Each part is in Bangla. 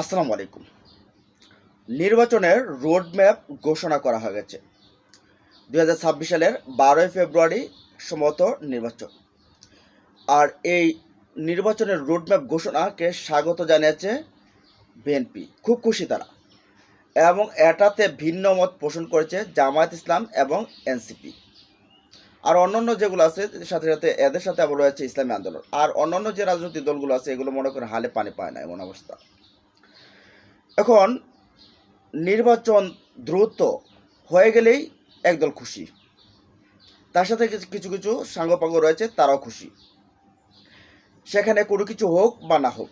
আসসালামু আলাইকুম। নির্বাচনের রোডম্যাপ ঘোষণা করা হয়ে গেছে। ২০২৬ সালের ১২ই ফেব্রুয়ারি সম্ভবত নির্বাচন। আর এই নির্বাচনের রোডম্যাপ ঘোষণাকে স্বাগত জানিয়েছে বিএনপি। খুব খুশি তারা। এবং এটাতে ভিন্ন মত পোষণ করেছে জামায়াত ইসলাম এবং এনসিপি। আর অন্যান্য যেগুলো আছে সাথে সাথে এদের সাথে আবার রয়েছে ইসলামী আন্দোলন। আর অন্যান্য যে রাজনৈতিক দলগুলো আছে এগুলো মনে করেন হালে পানি পায় না এমন অবস্থা। এখন নির্বাচন দ্রুত হয়ে গেলেই একদল খুশি, তার সাথে কিছু কিছু সাঙ্গপাঙ্গ রয়েছে তারাও খুশি, সেখানে কোনো কিছু হোক বা না হোক।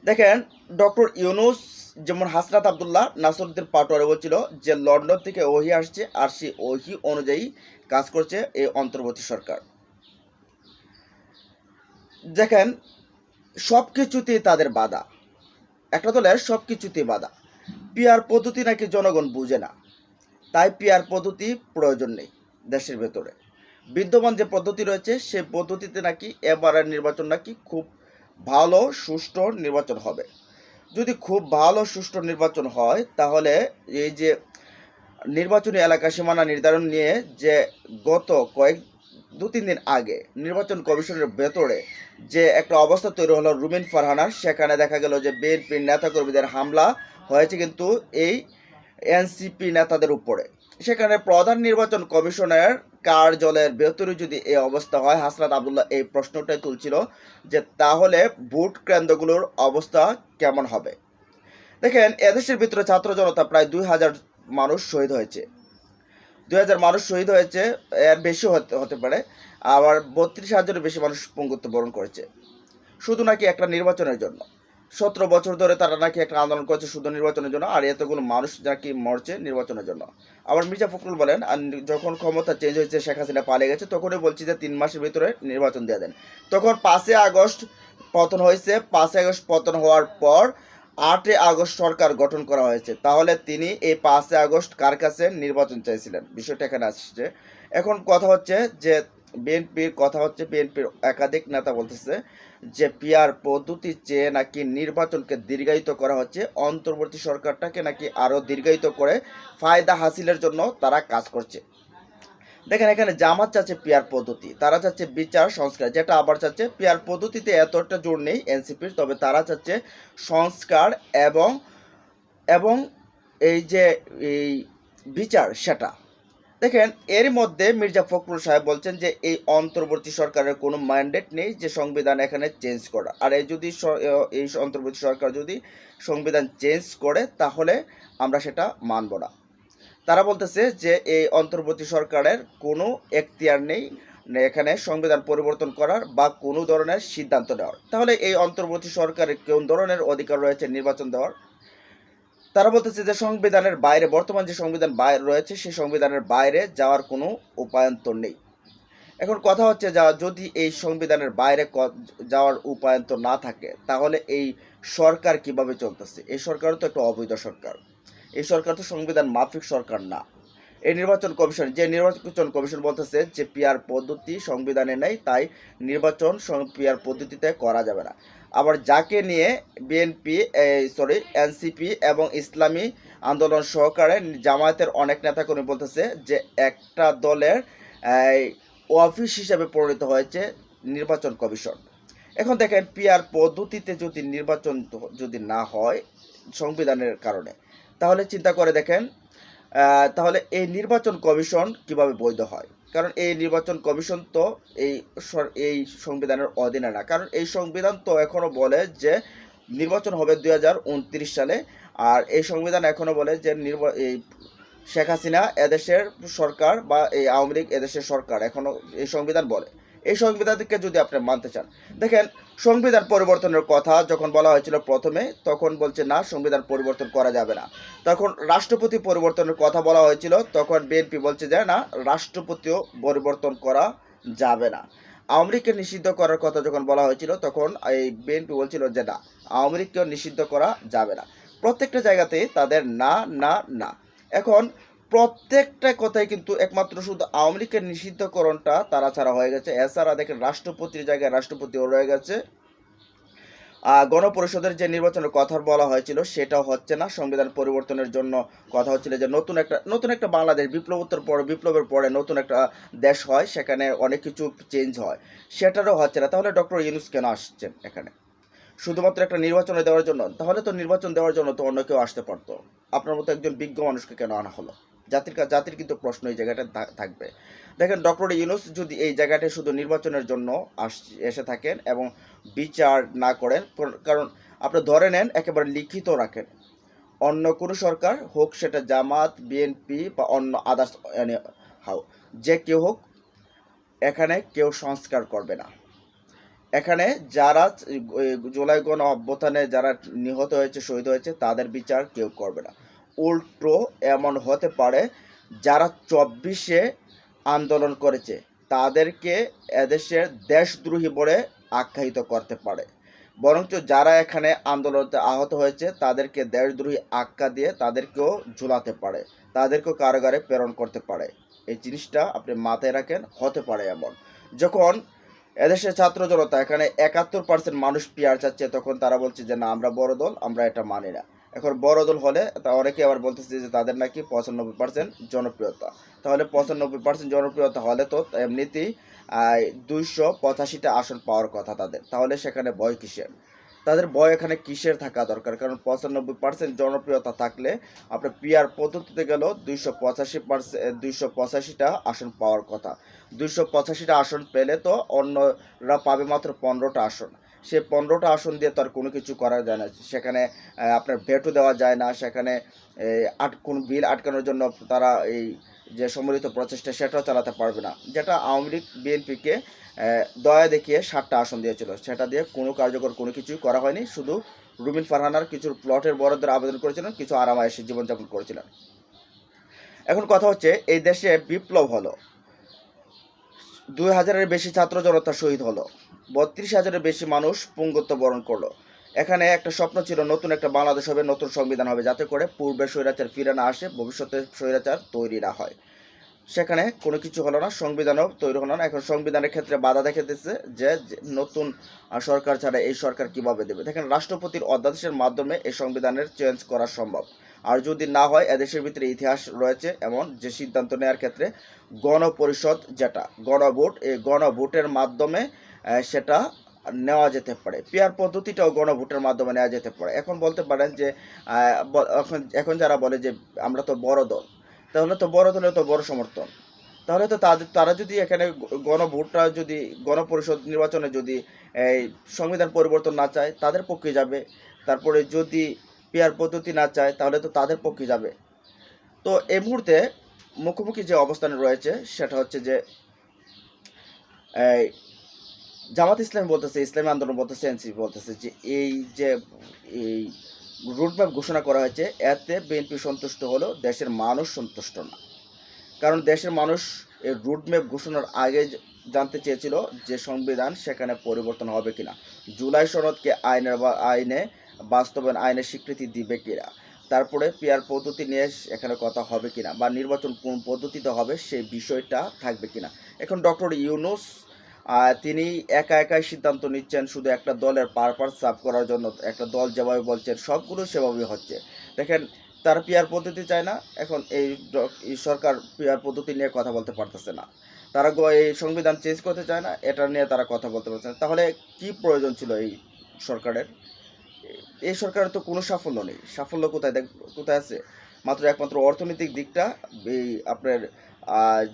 দেখেন, ডক্টর ইউনুস যেমন হাসনাত আবদুল্লাহ নাসিরউদ্দিন পাটোয়ারি বলছিল যে লন্ডন থেকে ওহি আসছে আর সেই ওহি অনুযায়ী কাজ করছে এই অন্তর্বর্তী সরকার। দেখেন, সব কিছুতেই তাদের বাধা, একটা দলের সব কিছুতেই বাধা। পিআর পদ্ধতি নাকি জনগণ বুঝে না, তাই পিআর পদ্ধতি প্রয়োজন নেই দেশের ভেতরে। বিদ্যমান যে পদ্ধতি রয়েছে সেই পদ্ধতিতে নাকি এবারের নির্বাচন নাকি খুব ভালো সুষ্ঠু নির্বাচন হবে। যদি খুব ভালো সুষ্ঠু নির্বাচন হয় তাহলে এই যে নির্বাচনী এলাকা সীমানা নির্ধারণ নিয়ে যে গত দু তিন দিন আগে নির্বাচন কমিশনের ভেতরে যে একটা অবস্থা তৈরি হলো রুমিন ফারহানার, সেখানে দেখা গেল যে বিএনপির নেতাকর্মীদের হামলা হয়েছে কিন্তু এই এনসিপি নেতাদের উপরে। সেখানে প্রধান নির্বাচন কমিশনের কার্যালয়ের ভেতরে যদি এই অবস্থা হয়, হাসনাত আবদুল্লাহ এই প্রশ্নটাই তুলছিল যে তাহলে ভোট কেন্দ্রগুলোর অবস্থা কেমন হবে। দেখেন, এদেশের ভিতরে ছাত্র জনতা প্রায় ২,০০০ মানুষ শহীদ হয়েছে। ২,০০০ মানুষ শহীদ হয়েছে, এর বেশি হতে পারে। আবার ৩২,০০০-এর বেশি মানুষ পঙ্গুত্ব বরণ করেছে শুধু নাকি একটা নির্বাচনের জন্য। ১৭ বছর ধরে তারা নাকি একটা আন্দোলন করছে শুধু নির্বাচনের জন্য, আর এতগুলো মানুষ নাকি মরছে নির্বাচনের জন্য। আবার মির্জা ফখরুল বলেন, আর যখন ক্ষমতা চেঞ্জ হয়েছে, শেখ হাসিনা পালিয়ে গেছে, তখনই বলছি যে ৩ মাসের ভিতরে নির্বাচন দিয়ে দেন। তখন ৫ই আগস্ট পতন হয়েছে। ৫ই আগস্ট পতন হওয়ার পর ৮ই আগস্ট সরকার গঠন করা হয়েছে। তাহলে তিনি এই ৫ই আগস্ট কার কাছে নির্বাচন চাইছিলেন, বিষয়টা এখানে আসছে। এখন কথা হচ্ছে যে বিএনপির একাধিক নেতা বলতেছে যে পিআর পদ্ধতি চেয়ে নাকি নির্বাচনকে দীর্ঘায়িত করা হচ্ছে, অন্তর্বর্তী সরকারটাকে নাকি আরও দীর্ঘায়িত করে ফায়দা হাসিলের জন্য তারা কাজ করছে। দেখেন, এখানে জামাত চাচ্ছে পিআর পদ্ধতি, তারা চাচ্ছে বিচার সংস্কার, যেটা আবার চাচ্ছে পিআর পদ্ধতিতে এতটা জোর নেই এনসিপির, তবে তারা চাচ্ছে সংস্কার এবং এবং এই যে এই বিচার সেটা। দেখেন, এর মধ্যে মির্জা ফখরুল সাহেব বলছেন যে এই অন্তর্বর্তী সরকারের কোনো ম্যান্ডেট নেই যে সংবিধান এখানে চেঞ্জ করা, আর এই যদি এই অন্তর্বর্তী সরকার যদি সংবিধান চেঞ্জ করে তাহলে আমরা সেটা মানব না। তারা বলতেছে যে এই অন্তর্বর্তী সরকারের কোনো এখতিয়ার নেই এখানে সংবিধান পরিবর্তন করার বা কোনো ধরনের সিদ্ধান্ত নেওয়ার। তাহলে এই অন্তর্বর্তী সরকারের কোন ধরনের অধিকার রয়েছে নির্বাচন দেওয়ার? তারা বলতেছে যে সংবিধানের বাইরে, বর্তমান যে সংবিধান বাইরে রয়েছে সেই সংবিধানের বাইরে যাওয়ার কোনো উপায়ন্তর নেই। এখন কথা হচ্ছে যদি এই সংবিধানের বাইরে যাওয়ার উপায়ন্তর না থাকে তাহলে এই সরকার কিভাবে চলতেছে? এই সরকারও তো একটা অবৈধ সরকার, এই সরকার তো সংবিধান মাফিক সরকার না। এই নির্বাচন কমিশন বলতেছে যে পিআর পদ্ধতি সংবিধানে নেই, তাই নির্বাচন পিআর পদ্ধতিতে করা যাবে না। আবার যাকে নিয়ে এনসিপি এবং ইসলামী আন্দোলন সহকারে জামায়াতের অনেক নেতাকর্মী বলতেছে যে একটা দলের অফিস হিসেবে পরিণত হয়েছে নির্বাচন কমিশন। এখন দেখেন, পিআর পদ্ধতিতে যদি নির্বাচন যদি না হয় সংবিধানের কারণে, তাহলে চিন্তা করে দেখেন তাহলে এই নির্বাচন কমিশন কিভাবে বৈধ হয়? কারণ এই নির্বাচন কমিশন তো এই সংবিধানের অধীনে না, কারণ এই সংবিধান তো এখনও বলে যে নির্বাচন হবে 2029 সালে। আর এই সংবিধান এখনও বলে যে এই শেখ হাসিনা এদেশের সরকার বা এই আওয়ামী লীগ এদেশের সরকার, এখনও এই সংবিধান বলে। এই সংবিধানকে যদি আপনি মানতে চান, দেখেন সংবিধান পরিবর্তনের কথা যখন বলা হয়েছিল প্রথমে, তখন বলছে না সংবিধান পরিবর্তন করা যাবে না। তখন রাষ্ট্রপতি পরিবর্তনের কথা বলা হয়েছিল, তখন বিএনপি বলছে যে না, রাষ্ট্রপতিও পরিবর্তন করা যাবে না। আওয়ামী লীগকে নিষিদ্ধ করার কথা যখন বলা হয়েছিল তখন এই বিএনপি বলছিল যে না, আওয়ামী লীগকেও নিষিদ্ধ করা যাবে না। প্রত্যেকটা জায়গাতে তাদের না না না। এখন প্রত্যেকটা কথাই কিন্তু একমাত্র শুধু আওয়ামী লীগের নিষিদ্ধকরণটা তারা ছাড়া হয়ে গেছে। এছাড়া দেখেন রাষ্ট্রপতির জায়গায় রাষ্ট্রপতিও রয়ে গেছে। গণপরিষদের যে নির্বাচনের কথা বলা হয়েছিল সেটাও হচ্ছে না। সংবিধান পরিবর্তনের জন্য কথা হচ্ছিল যে নতুন একটা বাংলাদেশ, বিপ্লবের পরে নতুন একটা দেশ হয়, সেখানে অনেক কিছু চেঞ্জ হয়, সেটারও হচ্ছে না। তাহলে ডক্টর ইউনূস কেন আসছেন এখানে শুধুমাত্র একটা নির্বাচনে দেওয়ার জন্য? তাহলে তো নির্বাচন দেওয়ার জন্য তো অন্য কেউ আসতে পারতো। আপনার মতো একজন বিজ্ঞ মানুষকে কেন আনা হলো? জাতির কিন্তু প্রশ্ন এই জায়গাটা থাকবে। দেখেন, ডক্টর ইউনূস যদি এই জায়গাটায় শুধু নির্বাচনের জন্য এসে থাকেন এবং বিচার না করেন, কারণ আপনি ধরে নেন একেবারে লিখিত রাখেন, অন্য কোনো সরকার হোক, সেটা জামাত, বিএনপি বা অন্য আদার্স হাও, যে কেউ হোক, এখানে কেউ সংস্কার করবে না। এখানে যারা জুলাই গণ অভ্যুত্থানে যারা নিহত হয়েছে, শহীদ হয়েছে, তাদের বিচার কেউ করবে না। উল্টো এমন হতে পারে, যারা 24-এ আন্দোলন করেছে তাদেরকে এদেশের দেশদ্রোহী বলে আখ্যায়িত করতে পারে, বরঞ্চ যারা এখানে আন্দোলনে আহত হয়েছে তাদেরকে দেশদ্রোহী আখ্যা দিয়ে তাদেরকেও ঝুলাতে পারে, তাদেরকেও কারাগারে প্রেরণ করতে পারে। এই জিনিসটা আপনি মাথায় রাখেন, হতে পারে এমন। যখন এদেশের ছাত্র জনতা এখানে 71% মানুষ পিয়ার চাচ্ছে, তখন তারা বলছে যে না, আমরা বড় দল, আমরা এটা মানি না। এখন বড় দল হলে অনেকে আবার বলতেছে যে তাদের নাকি 95% জনপ্রিয়তা। তাহলে 95% জনপ্রিয়তা হলে তো এমনিতেই 285টা আসন পাওয়ার কথা তাদের, তাহলে সেখানে ভয় কিসের? তাদের ভয় এখানে কিসের থাকা দরকার? কারণ 95% জনপ্রিয়তা থাকলে আপনার পিআর পদ্ধতিতে গেলেও 285টা আসন পাওয়ার কথা। 285টা আসন পেলে তো অন্যরা পাবে মাত্র 15টা আসন। সে 15টা আসন দিয়ে তো আর কোনো কিছু করা যায় না। সেখানে আপনার ভেটো দেওয়া যায় না, সেখানে কোনো বিল আটকানোর জন্য তারা এই যে সম্মিলিত প্রচেষ্টা সেটাও চালাতে পারবে না। যেটা আওয়ামী লীগ বিএনপিকে দয়া দেখিয়ে 7টা আসন দিয়েছিল, সেটা দিয়ে কোনো কার্যকর কোনো কিছুই করা হয়নি। শুধু রুমিন ফারহানার কিছু প্লটের বরাদ্দের আবেদন করেছিলেন, কিছু আরামায়েশে জীবনযাপন করেছিলেন। এখন কথা হচ্ছে, এই দেশে বিপ্লব হলো, 2000-এর বেশি ছাত্র জনতা শহীদ হলো, 32,000-এর বেশি মানুষ পুঙ্গত্ব বরণ করলো। এখানে একটা স্বপ্ন ছিল, নতুন একটা বাংলাদেশ হবে, নতুন সংবিধান হবে, যাতে করে পূর্বে স্বৈরাচার ফিরে না আসে, ভবিষ্যতে স্বৈরাচার তৈরি না হয়। সেখানে কোনো কিছু হলো না, সংবিধানও তৈরি হলো না। এখন সংবিধানের ক্ষেত্রে বাধা দেখা দিচ্ছে যে নতুন সরকার ছাড়া এই সরকার কিভাবে দেবে। দেখেন, রাষ্ট্রপতির অধ্যাদেশের মাধ্যমে এই সংবিধানের চেঞ্জ করা সম্ভব। আর যদি না হয়, এদেশের ভিতরে ইতিহাস রয়েছে এমন যে সিদ্ধান্ত নেওয়ার ক্ষেত্রে গণপরিষদ, যেটা গণভোট, এই গণভোটের মাধ্যমে সেটা নেওয়া যেতে পারে। পিয়ার পদ্ধতিটাও গণভোটের মাধ্যমে নেওয়া যেতে পারে। এখন বলতে পারেন যে এখন যারা বলে যে আমরা তো বড় দল, তাহলে তো বড় দলের তো বড় সমর্থন। তাহলে তো তারা যদি এখানে গণভোটটা, যদি গণপরিষদ নির্বাচনে যদি এই সংবিধান পরিবর্তন না চায়, তাদের পক্ষে যাবে। তারপরে যদি পিয়ার পদ্ধতি না চায়, তাহলে তো তাদের পক্ষে যাবে। তো এই মুহূর্তে মুখোমুখি যে অবস্থানে রয়েছে সেটা হচ্ছে যে জামাত ইসলামী বলতেছে, ইসলামী আন্দোলন বলতেছে, এনসিপি বলতেছে যে এই যে এই রুটম্যাপ ঘোষণা করা হয়েছে, এতে বিএনপি সন্তুষ্ট হলেও দেশের মানুষ সন্তুষ্ট না। কারণ দেশের মানুষ এই রুটম্যাপ ঘোষণার আগে জানতে চেয়েছিল যে সংবিধান সেখানে পরিবর্তন হবে কিনা, জুলাই সনদকে আইনে বাস্তবায়ন, আইনের স্বীকৃতি দিবে কিনা, তারপরে পিয়ার পদ্ধতি নিয়ে এখানে কথা হবে কিনা, বা নির্বাচন কোন পদ্ধতিতে হবে সেই বিষয়টা থাকবে কিনা। এখন ডক্টর ইউনূস তিনি একাই সিদ্ধান্ত নিচ্ছেন, শুধু একটা দলের পারপাস সার্ভ করার জন্য। একটা দল যেভাবে বলছেন সবগুলো সেভাবেই হচ্ছে। দেখেন, তারা পিয়ার পদ্ধতি চায় না। এখন এই সরকার পিয়ার পদ্ধতি নিয়ে কথা বলতে পারতেছে না, তারা এই সংবিধান চেঞ্জ করতে চায় না, এটা নিয়ে তারা কথা বলতে পারছে না। তাহলে কি প্রয়োজন ছিল এই সরকারের? এই সরকারের তো কোনো সাফল্য নেই। সাফল্য কোথায় আছে? একমাত্র অর্থনৈতিক দিকটা, এই আপনার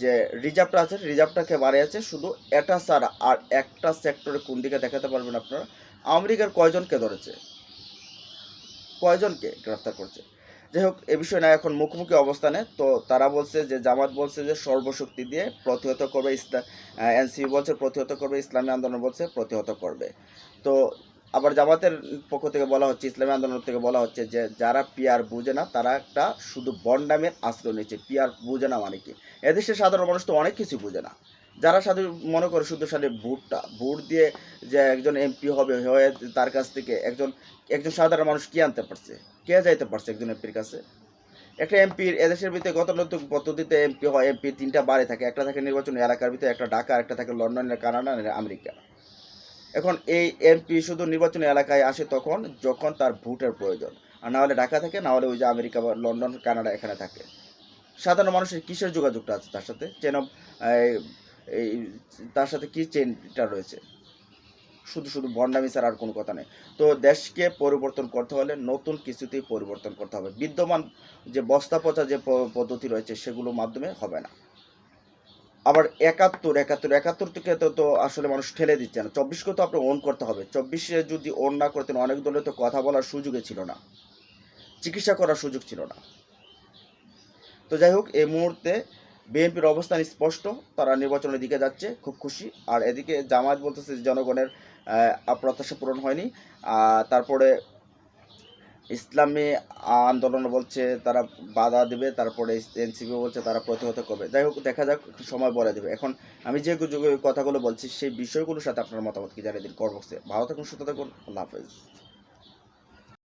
যে রিজার্ভটা আছে, রিজার্ভটাকে বাড়িয়েছে শুধু, এটা ছাড়া আর একটা সেক্টরে কোন দিকে দেখাতে পারবেন আপনারা? আওয়ামী লীগের কয়জনকে ধরেছে, কয়জনকে গ্রেফতার করছে? যাই হোক, এ বিষয়ে না এখন মুখোমুখি অবস্থানে। তো তারা বলছে যে, জামাত বলছে যে সর্বশক্তি দিয়ে প্রতিহত করবে, এনসিপি বলছে প্রতিহত করবে, ইসলামী আন্দোলন বলছে প্রতিহত করবে। তো আবার জামাতের পক্ষ থেকে বলা হচ্ছে, ইসলামী আন্দোলন থেকে বলা হচ্ছে যে যারা পিয়ার বুঝে না তারা একটা শুধু বন্ডামের আশ্রয় নিচ্ছে। পিয়ার বুঝে না মানে কি? এদেশের সাধারণ মানুষ তো অনেক কিছু বুঝে না। যারা সাধু মনে করে শুধু ভোট দিয়ে যে একজন এমপি হবে, হয়ে তার কাছ থেকে একজন সাধারণ মানুষ কি আনতে পারছে? কে যাইতে পারছে একজন এমপির কাছে? একটা এমপির এদেশের ভিতরে গতানুগতিক পদ্ধতিতে এমপি হয়, এমপি 3টা বাড়ি থাকে, একটা থাকে নির্বাচনী এলাকার ভিতরে, একটা ঢাকা, একটা থাকে লন্ডন, কানাডা, আমেরিকা। এখন এই এমপি শুধু নির্বাচনী এলাকায় আসে তখন যখন তার ভোটের প্রয়োজন, আর না হলে ঢাকা থাকে, না হলে ওই যে আমেরিকা বা লন্ডন কানাডা এখানে থাকে। সাধারণ মানুষের কিসের যোগাযোগটা আছে তার সাথে? এই তার সাথে কি চেনটা রয়েছে? শুধু শুধু ভণ্ডামি ছাড়া আর কোনো কথা নেই। তো দেশকে পরিবর্তন করতে হলে নতুন কিছুতেই পরিবর্তন করতে হবে। বিদ্যমান যে বস্তা পচা যে পদ্ধতি রয়েছে সেগুলোর মাধ্যমে হবে না। আবার ৭১ থেকে তো আসলে মানুষ ঠেলে দিচ্ছে না। ২৪কেও তো আপনার ওন করতে হবে। ২৪-এ যদি ওন না করতেন, অনেক দলে তো কথা বলার সুযোগই ছিল না, চিকিৎসা করার সুযোগ ছিল না। তো যাই হোক, এই মুহূর্তে বিএনপির অবস্থান স্পষ্ট, তারা নির্বাচনের দিকে যাচ্ছে, খুব খুশি। আর এদিকে জামায়াত বলতেছে যে জনগণের প্রত্যাশা পূরণ হয়নি। তারপরে ইসলামী আন্দোলন বলছে তারা বাধা দেবে, তারপরে এনসিপি বলছে তারা প্রতিহত করবে। যাই হোক, দেখা যাক, সময় বলে দেবে। এখন আমি যে কথাগুলো বলছি সেই বিষয়গুলোর সাথে আপনার মতামত কি জানিয়ে দিন কমেন্ট বক্সে। ভালো থাকুন, সুস্থ থাকুন, আল্লাহ হাফেজ।